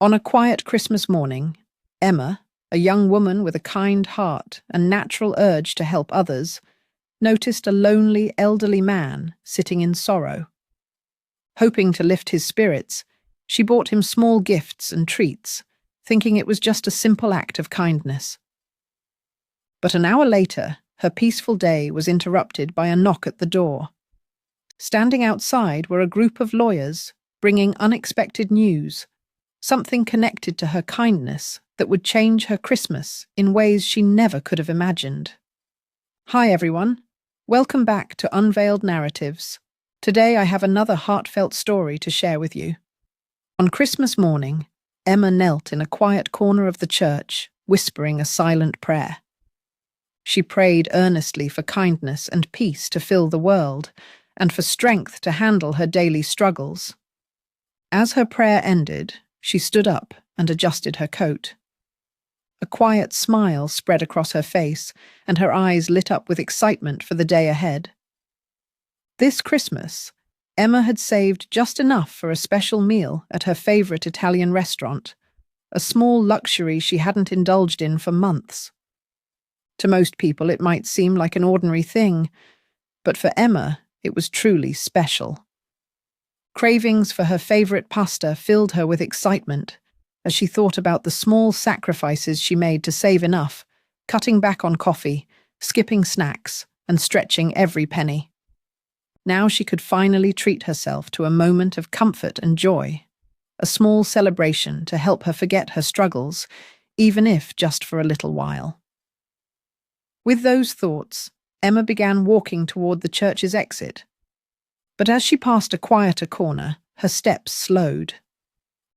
On a quiet Christmas morning, Emma, a young woman with a kind heart and natural urge to help others, noticed a lonely elderly man sitting in sorrow. Hoping to lift his spirits, she bought him small gifts and treats, thinking it was just a simple act of kindness. But an hour later, her peaceful day was interrupted by a knock at the door. Standing outside were a group of lawyers, bringing unexpected news, something connected to her kindness that would change her Christmas in ways she never could have imagined. Hi everyone, welcome back to Unveiled Narratives. Today I have another heartfelt story to share with you. On Christmas morning, Emma knelt in a quiet corner of the church, whispering a silent prayer. She prayed earnestly for kindness and peace to fill the world, and for strength to handle her daily struggles. As her prayer ended, she stood up and adjusted her coat. A quiet smile spread across her face, and her eyes lit up with excitement for the day ahead. This Christmas, Emma had saved just enough for a special meal at her favorite Italian restaurant, a small luxury she hadn't indulged in for months. To most people, it might seem like an ordinary thing, but for Emma, it was truly special. Cravings for her favorite pasta filled her with excitement as she thought about the small sacrifices she made to save enough, cutting back on coffee, skipping snacks, and stretching every penny. Now she could finally treat herself to a moment of comfort and joy, a small celebration to help her forget her struggles, even if just for a little while. With those thoughts, Emma began walking toward the church's exit. But as she passed a quieter corner, her steps slowed.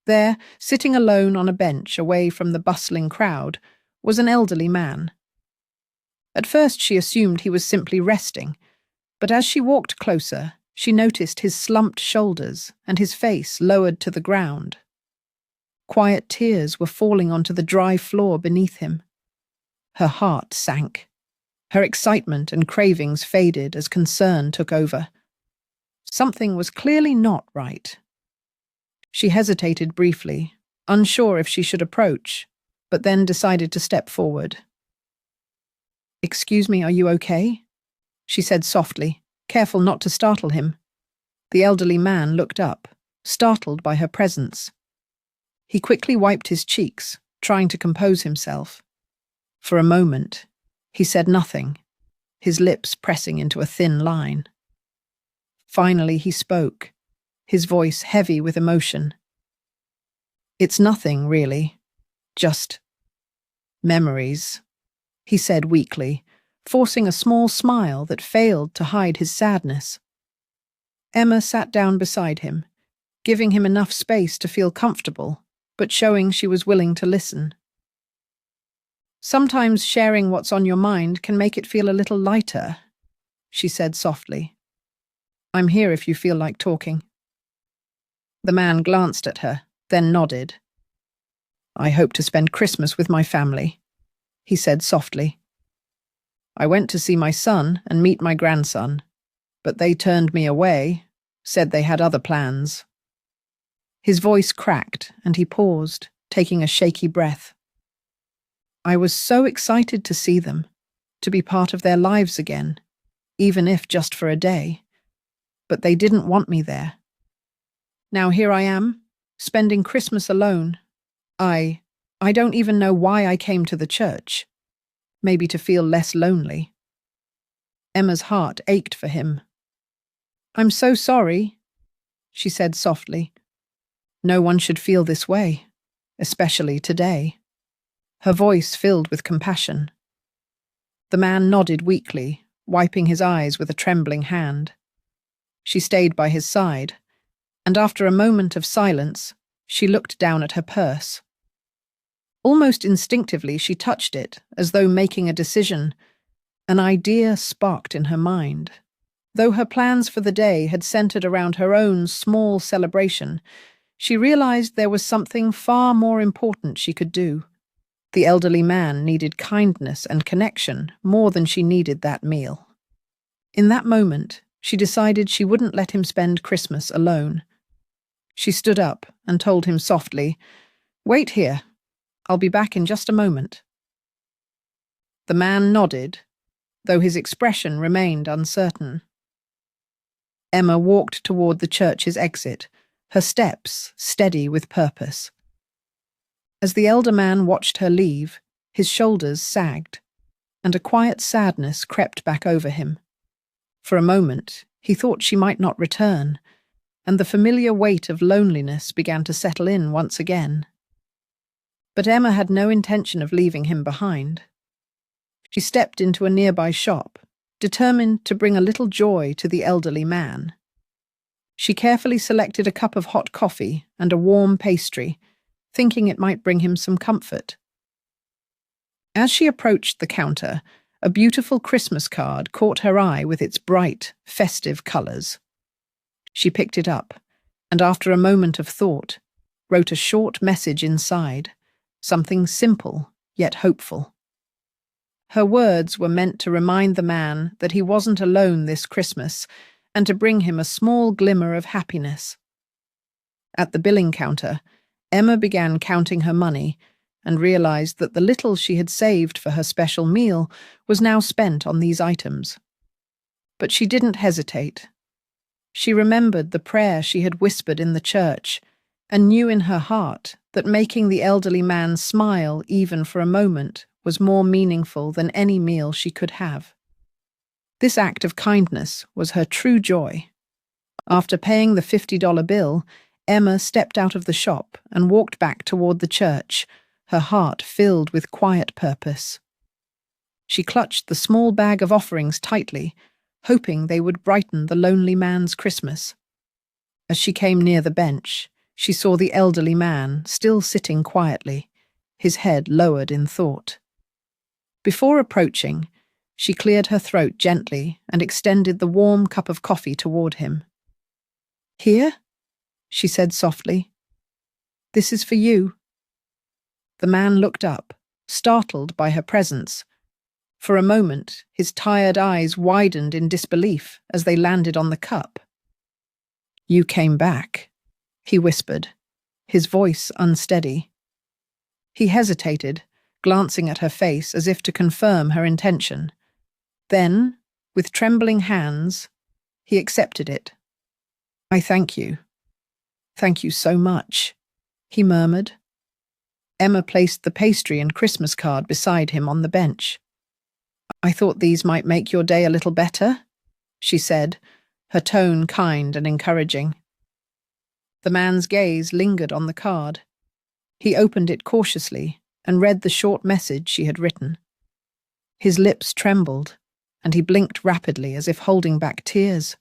There, sitting alone on a bench away from the bustling crowd, was an elderly man. At first she assumed he was simply resting, but as she walked closer, she noticed his slumped shoulders and his face lowered to the ground. Quiet tears were falling onto the dry floor beneath him. Her heart sank. Her excitement and cravings faded as concern took over. Something was clearly not right. She hesitated briefly, unsure if she should approach, but then decided to step forward. "Excuse me, are you okay?" she said softly, careful not to startle him. The elderly man looked up, startled by her presence. He quickly wiped his cheeks, trying to compose himself. For a moment, he said nothing, his lips pressing into a thin line. Finally he spoke, his voice heavy with emotion. "It's nothing, really. Just memories," he said weakly, forcing a small smile that failed to hide his sadness. Emma sat down beside him, giving him enough space to feel comfortable, but showing she was willing to listen. "Sometimes sharing what's on your mind can make it feel a little lighter," she said softly. "I'm here if you feel like talking." The man glanced at her, then nodded. "I hope to spend Christmas with my family," he said softly. "I went to see my son and meet my grandson, but they turned me away, said they had other plans." His voice cracked, and he paused, taking a shaky breath. "I was so excited to see them, to be part of their lives again, even if just for a day. But they didn't want me there. Now here I am, spending Christmas alone. I don't even know why I came to the church. Maybe to feel less lonely." Emma's heart ached for him. "I'm so sorry," she said softly. "No one should feel this way, especially today." Her voice filled with compassion. The man nodded weakly, wiping his eyes with a trembling hand. She stayed by his side, and after a moment of silence, she looked down at her purse. Almost instinctively, she touched it, as though making a decision. An idea sparked in her mind. Though her plans for the day had centered around her own small celebration, she realized there was something far more important she could do. The elderly man needed kindness and connection more than she needed that meal. In that moment, she decided she wouldn't let him spend Christmas alone. She stood up and told him softly, Wait here. I'll be back in just a moment. The man nodded, though his expression remained uncertain. Emma walked toward the church's exit, her steps steady with purpose. As the elder man watched her leave, his shoulders sagged, and a quiet sadness crept back over him. For a moment, he thought she might not return, and the familiar weight of loneliness began to settle in once again. But Emma had no intention of leaving him behind. She stepped into a nearby shop, determined to bring a little joy to the elderly man. She carefully selected a cup of hot coffee and a warm pastry, thinking it might bring him some comfort. As she approached the counter, a beautiful Christmas card caught her eye with its bright, festive colours. She picked it up, and after a moment of thought, wrote a short message inside, something simple yet hopeful. Her words were meant to remind the man that he wasn't alone this Christmas and to bring him a small glimmer of happiness. At the billing counter, Emma began counting her money and realized that the little she had saved for her special meal was now spent on these items. But she didn't hesitate. She remembered the prayer she had whispered in the church and knew in her heart that making the elderly man smile even for a moment was more meaningful than any meal she could have. This act of kindness was her true joy. After paying the $50 bill, Emma stepped out of the shop and walked back toward the church, her heart filled with quiet purpose. She clutched the small bag of offerings tightly, hoping they would brighten the lonely man's Christmas. As she came near the bench, she saw the elderly man still sitting quietly, his head lowered in thought. Before approaching, she cleared her throat gently and extended the warm cup of coffee toward him. "Here?" she said softly. "This is for you." The man looked up, startled by her presence. For a moment, his tired eyes widened in disbelief as they landed on the cup. "You came back," he whispered, his voice unsteady. He hesitated, glancing at her face as if to confirm her intention. Then, with trembling hands, he accepted it. "I thank you. Thank you so much," he murmured. Emma placed the pastry and Christmas card beside him on the bench. "I thought these might make your day a little better," she said, her tone kind and encouraging. The man's gaze lingered on the card. He opened it cautiously and read the short message she had written. His lips trembled, and he blinked rapidly as if holding back tears.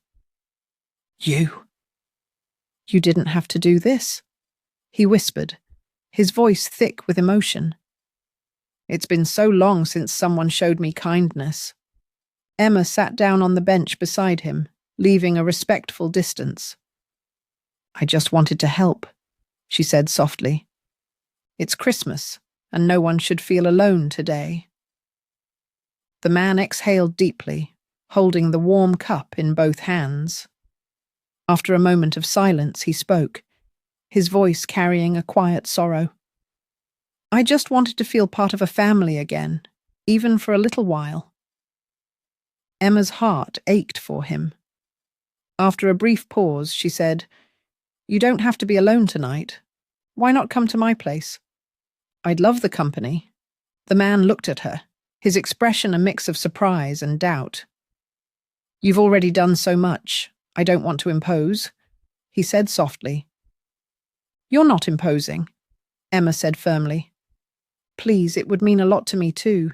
"You didn't have to do this," he whispered, his voice thick with emotion. "It's been so long since someone showed me kindness." Emma sat down on the bench beside him, leaving a respectful distance. "I just wanted to help," she said softly. "It's Christmas, and no one should feel alone today." The man exhaled deeply, holding the warm cup in both hands. After a moment of silence, he spoke, his voice carrying a quiet sorrow. "I just wanted to feel part of a family again, even for a little while." Emma's heart ached for him. After a brief pause, she said, "You don't have to be alone tonight. Why not come to my place?" "I'd love the company." The man looked at her, his expression a mix of surprise and doubt. "You've already done so much. I don't want to impose," he said softly. "You're not imposing," Emma said firmly. "Please, it would mean a lot to me too.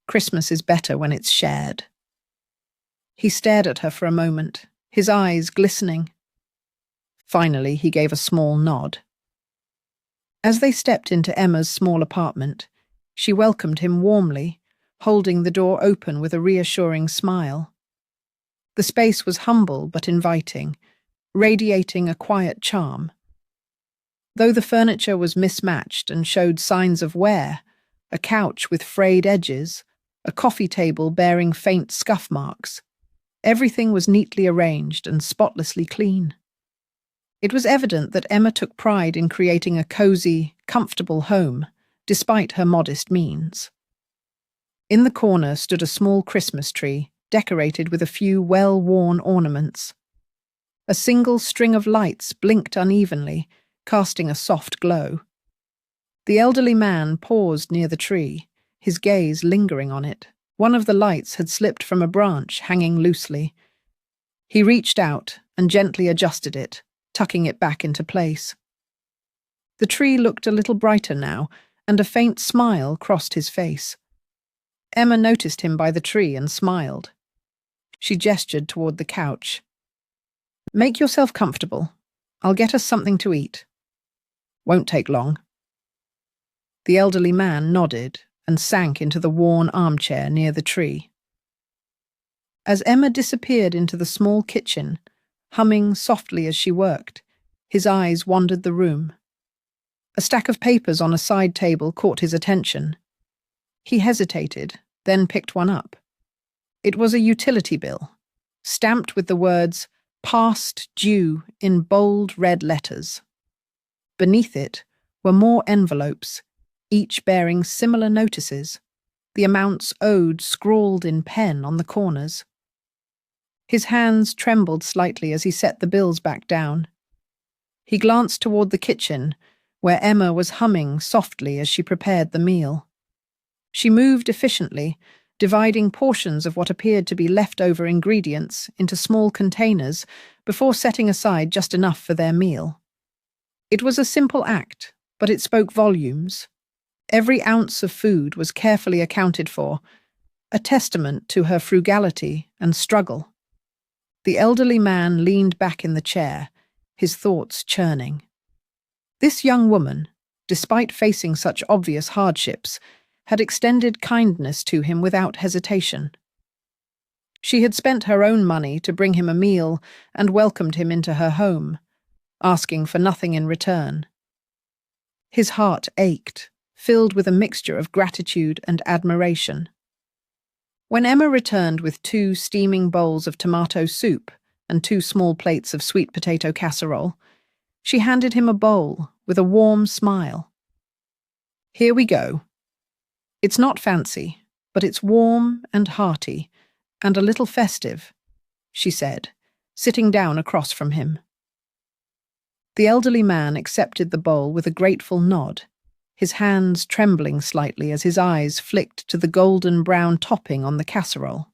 Christmas is better when it's shared." He stared at her for a moment, his eyes glistening. Finally, he gave a small nod. As they stepped into Emma's small apartment, she welcomed him warmly, holding the door open with a reassuring smile. The space was humble but inviting, radiating a quiet charm. Though the furniture was mismatched and showed signs of wear, a couch with frayed edges, a coffee table bearing faint scuff marks, everything was neatly arranged and spotlessly clean. It was evident that Emma took pride in creating a cozy, comfortable home, despite her modest means. In the corner stood a small Christmas tree, decorated with a few well-worn ornaments. A single string of lights blinked unevenly, casting a soft glow. The elderly man paused near the tree, his gaze lingering on it. One of the lights had slipped from a branch, hanging loosely. He reached out and gently adjusted it, tucking it back into place. The tree looked a little brighter now, and a faint smile crossed his face. Emma noticed him by the tree and smiled. She gestured toward the couch. "Make yourself comfortable. I'll get us something to eat." "Won't take long." The elderly man nodded and sank into the worn armchair near the tree. As Emma disappeared into the small kitchen, humming softly as she worked, his eyes wandered the room. A stack of papers on a side table caught his attention. He hesitated, then picked one up. It was a utility bill, stamped with the words "Past Due" in bold red letters. Beneath it were more envelopes, each bearing similar notices, the amounts owed scrawled in pen on the corners. His hands trembled slightly as he set the bills back down. He glanced toward the kitchen, where Emma was humming softly as she prepared the meal. She moved efficiently, dividing portions of what appeared to be leftover ingredients into small containers before setting aside just enough for their meal. It was a simple act, but it spoke volumes. Every ounce of food was carefully accounted for, a testament to her frugality and struggle. The elderly man leaned back in the chair, his thoughts churning. This young woman, despite facing such obvious hardships, had extended kindness to him without hesitation. She had spent her own money to bring him a meal and welcomed him into her home, asking for nothing in return. His heart ached, filled with a mixture of gratitude and admiration. When Emma returned with 2 steaming bowls of tomato soup and 2 small plates of sweet potato casserole, she handed him a bowl with a warm smile. "Here we go. It's not fancy, but it's warm and hearty, and a little festive," she said, sitting down across from him. The elderly man accepted the bowl with a grateful nod, his hands trembling slightly as his eyes flicked to the golden brown topping on the casserole.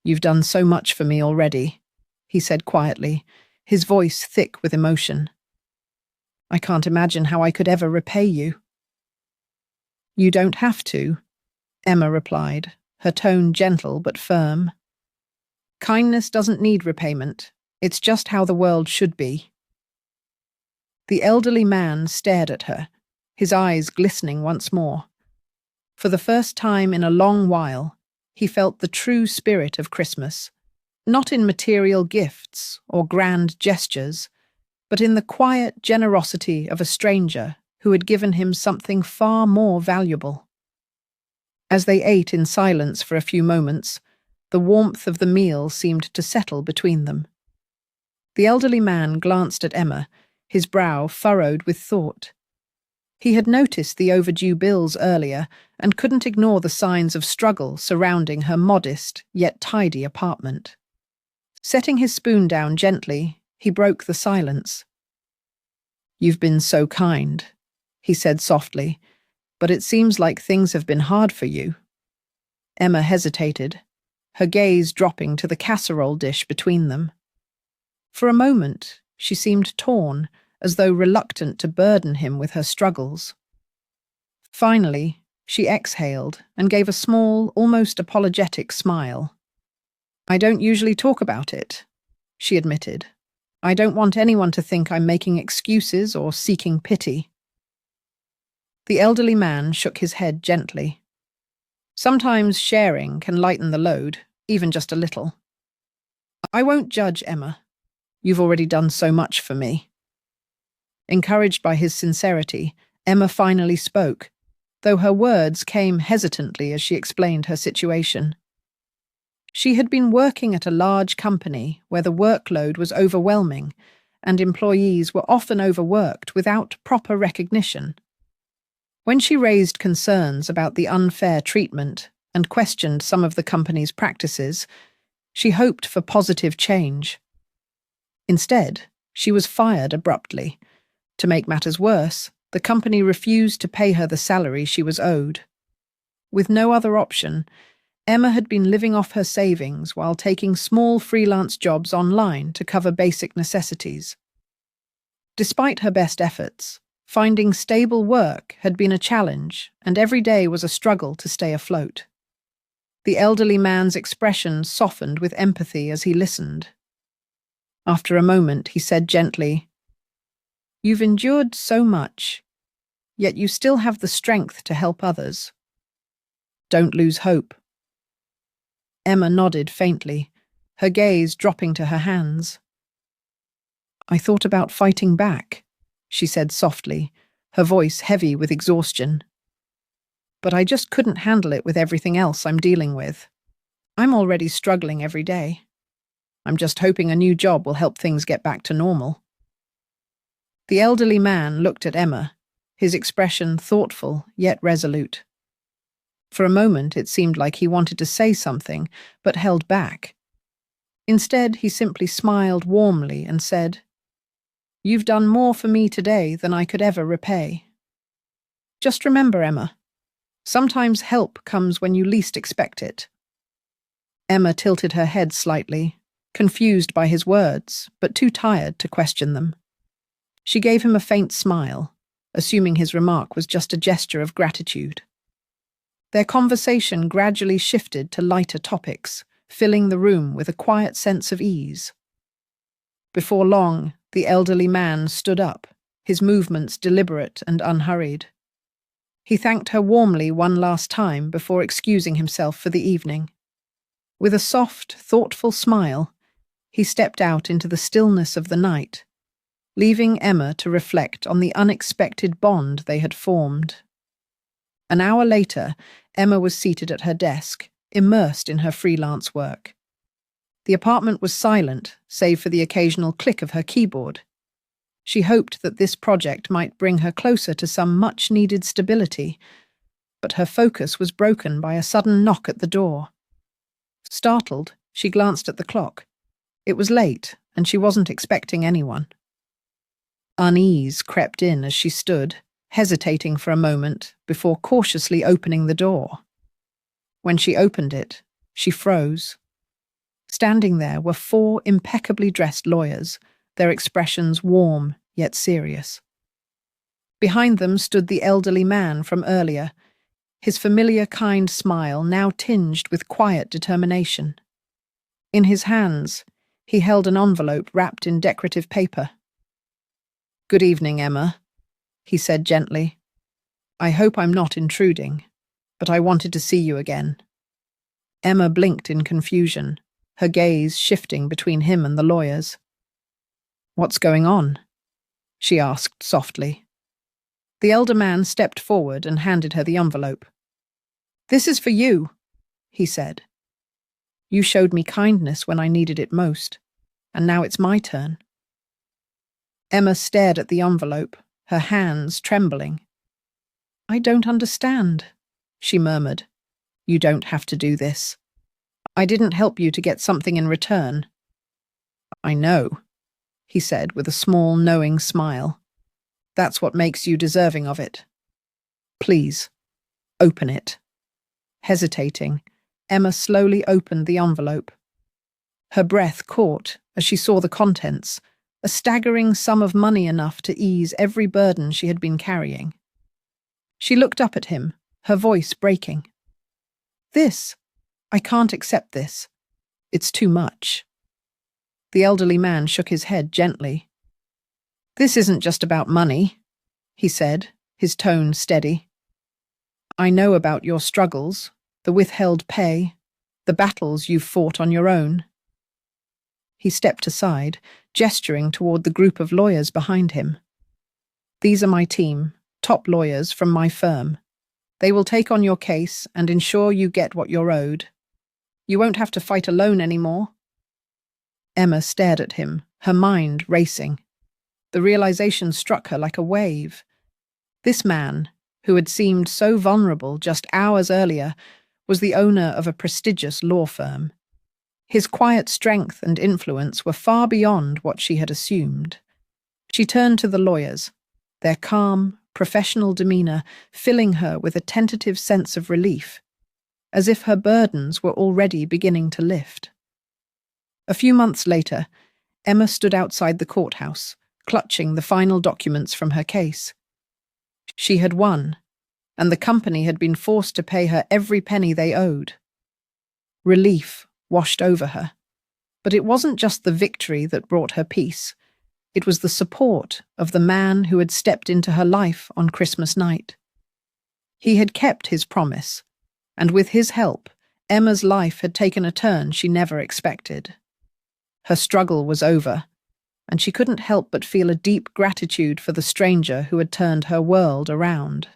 "You've done so much for me already," he said quietly, his voice thick with emotion. "I can't imagine how I could ever repay you." "You don't have to," Emma replied, her tone gentle but firm. "Kindness doesn't need repayment. It's just how the world should be." The elderly man stared at her, his eyes glistening once more. For the first time in a long while, he felt the true spirit of Christmas, not in material gifts or grand gestures, but in the quiet generosity of a stranger who had given him something far more valuable. As they ate in silence for a few moments, the warmth of the meal seemed to settle between them. The elderly man glanced at Emma, his brow furrowed with thought. He had noticed the overdue bills earlier and couldn't ignore the signs of struggle surrounding her modest yet tidy apartment. Setting his spoon down gently, he broke the silence. "You've been so kind," he said softly, "but it seems like things have been hard for you." Emma hesitated, her gaze dropping to the casserole dish between them. For a moment, she seemed torn, as though reluctant to burden him with her struggles. Finally, she exhaled and gave a small, almost apologetic smile. "I don't usually talk about it," she admitted. "I don't want anyone to think I'm making excuses or seeking pity." The elderly man shook his head gently. "Sometimes sharing can lighten the load, even just a little." "I won't judge, Emma. You've already done so much for me." Encouraged by his sincerity, Emma finally spoke, though her words came hesitantly as she explained her situation. She had been working at a large company where the workload was overwhelming, and employees were often overworked without proper recognition. When she raised concerns about the unfair treatment and questioned some of the company's practices, she hoped for positive change. Instead, she was fired abruptly. To make matters worse, the company refused to pay her the salary she was owed. With no other option, Emma had been living off her savings while taking small freelance jobs online to cover basic necessities. Despite her best efforts, finding stable work had been a challenge, and every day was a struggle to stay afloat. The elderly man's expression softened with empathy as he listened. After a moment, he said gently, "You've endured so much, yet you still have the strength to help others. Don't lose hope." Emma nodded faintly, her gaze dropping to her hands. "I thought about fighting back," she said softly, her voice heavy with exhaustion. "But I just couldn't handle it with everything else I'm dealing with. I'm already struggling every day. I'm just hoping a new job will help things get back to normal." The elderly man looked at Emma, his expression thoughtful yet resolute. For a moment it seemed like he wanted to say something, but held back. Instead, he simply smiled warmly and said, "You've done more for me today than I could ever repay. Just remember, Emma, sometimes help comes when you least expect it." Emma tilted her head slightly, confused by his words, but too tired to question them. She gave him a faint smile, assuming his remark was just a gesture of gratitude. Their conversation gradually shifted to lighter topics, filling the room with a quiet sense of ease. Before long, the elderly man stood up, his movements deliberate and unhurried. He thanked her warmly one last time before excusing himself for the evening. With a soft, thoughtful smile, he stepped out into the stillness of the night, leaving Emma to reflect on the unexpected bond they had formed. An hour later, Emma was seated at her desk, immersed in her freelance work. The apartment was silent, save for the occasional click of her keyboard. She hoped that this project might bring her closer to some much-needed stability, but her focus was broken by a sudden knock at the door. Startled, she glanced at the clock. It was late, and she wasn't expecting anyone. Unease crept in as she stood, hesitating for a moment before cautiously opening the door. When she opened it, she froze. Standing there were 4 impeccably dressed lawyers, their expressions warm yet serious. Behind them stood the elderly man from earlier, his familiar kind smile now tinged with quiet determination. In his hands, he held an envelope wrapped in decorative paper. "Good evening, Emma," he said gently. "I hope I'm not intruding, but I wanted to see you again." Emma blinked in confusion, her gaze shifting between him and the lawyers. "What's going on?" she asked softly. The elder man stepped forward and handed her the envelope. "This is for you," he said. "You showed me kindness when I needed it most, and now it's my turn." Emma stared at the envelope, her hands trembling. "I don't understand," she murmured. "You don't have to do this. I didn't help you to get something in return." "I know," he said with a small, knowing smile. "That's what makes you deserving of it. Please, open it." Hesitating, Emma slowly opened the envelope. Her breath caught as she saw the contents, a staggering sum of money enough to ease every burden she had been carrying. She looked up at him, her voice breaking. I can't accept this. It's too much." The elderly man shook his head gently. "This isn't just about money," he said, his tone steady. "I know about your struggles, the withheld pay, the battles you've fought on your own." He stepped aside, gesturing toward the group of lawyers behind him. "These are my team, top lawyers from my firm. They will take on your case and ensure you get what you're owed. You won't have to fight alone anymore." Emma stared at him, her mind racing. The realization struck her like a wave. This man, who had seemed so vulnerable just hours earlier, was the owner of a prestigious law firm. His quiet strength and influence were far beyond what she had assumed. She turned to the lawyers, their calm, professional demeanor filling her with a tentative sense of relief, as if her burdens were already beginning to lift. A few months later, Emma stood outside the courthouse, clutching the final documents from her case. She had won, and the company had been forced to pay her every penny they owed. Relief washed over her, but it wasn't just the victory that brought her peace. It was the support of the man who had stepped into her life on Christmas night. He had kept his promise, and with his help, Emma's life had taken a turn she never expected. Her struggle was over, and she couldn't help but feel a deep gratitude for the stranger who had turned her world around.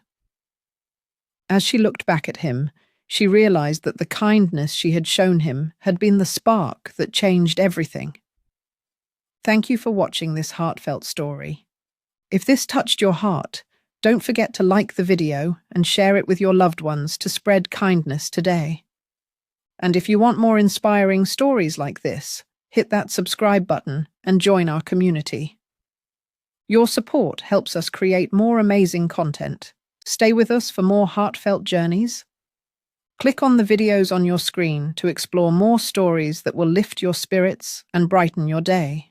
As she looked back at him, she realized that the kindness she had shown him had been the spark that changed everything. Thank you for watching this heartfelt story. If this touched your heart, don't forget to like the video and share it with your loved ones to spread kindness today. And if you want more inspiring stories like this, hit that subscribe button and join our community. Your support helps us create more amazing content. Stay with us for more heartfelt journeys. Click on the videos on your screen to explore more stories that will lift your spirits and brighten your day.